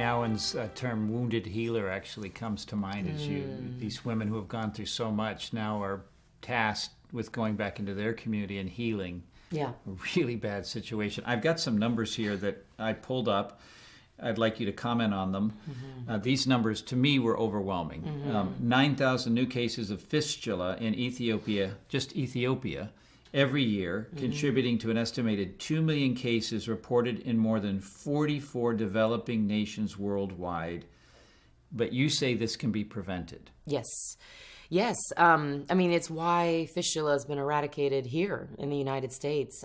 Nouwen's term "wounded healer" actually comes to mind. As these women who have gone through so much now are tasked with going back into their community and healing a really bad situation. I've got some numbers here that I pulled up. I'd like you to comment on them. These numbers, to me, were overwhelming. 9,000 new cases of fistula in Ethiopia, just Ethiopia, every year, contributing to an estimated 2 million cases reported in more than 44 developing nations worldwide. But you say this can be prevented. Yes. Yes. I mean, it's why fistula has been eradicated here in the United States.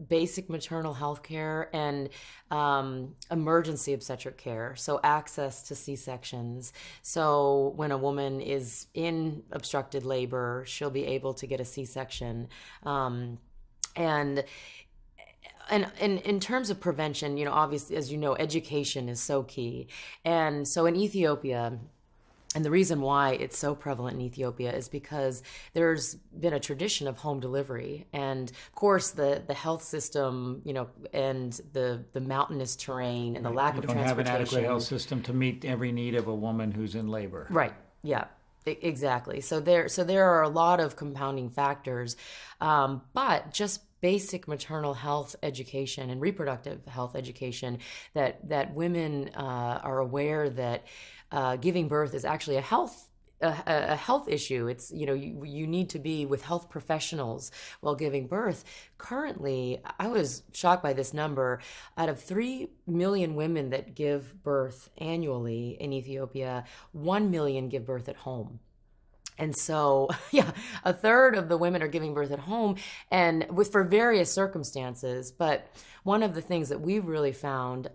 Basic maternal health care and emergency obstetric care. So access to C-sections. So when a woman is in obstructed labor, she'll be able to get a C-section. And in terms of prevention, obviously, as you know, education is so key. And so in Ethiopia, and the reason why it's so prevalent in Ethiopia is because there's been a tradition of home delivery. And of course, the health system, and the mountainous terrain and the lack of transportation. You don't have an adequate health system to meet every need of a woman who's in labor. Right. Yeah. Exactly. So there are a lot of compounding factors, but just basic maternal health education and reproductive health education that women are aware that giving birth is actually a health issue. It's, you need to be with health professionals while giving birth. Currently, I was shocked by this number. Out of 3 million women that give birth annually in Ethiopia, 1 million give birth at home. And so, a third of the women are giving birth at home and for various circumstances. But one of the things that we've really found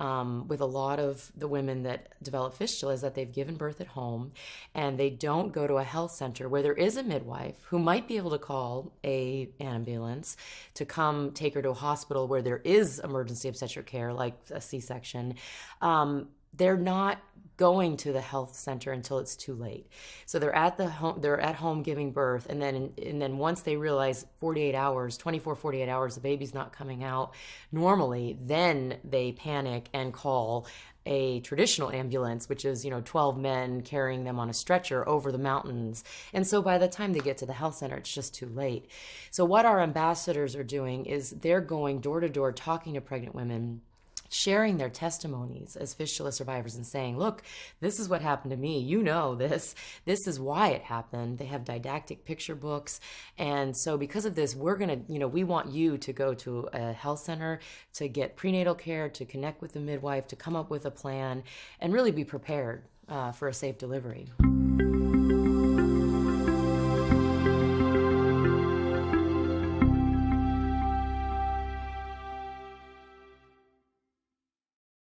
with a lot of the women that develop fistula is that they've given birth at home and they don't go to a health center where there is a midwife who might be able to call an ambulance to come take her to a hospital where there is emergency obstetric care like a C-section. They're not going to the health center until it's too late. So they're at home giving birth, and then once they realize 48 hours, the baby's not coming out normally, then they panic and call a traditional ambulance, which is 12 men carrying them on a stretcher over the mountains. And so by the time they get to the health center, it's just too late. So what our ambassadors are doing is they're going door to door talking to pregnant women, sharing their testimonies as fistula survivors and saying, look, this is what happened to me. This is why it happened. They have didactic picture books. And so because of this, we want you to go to a health center to get prenatal care, to connect with the midwife, to come up with a plan and really be prepared for a safe delivery.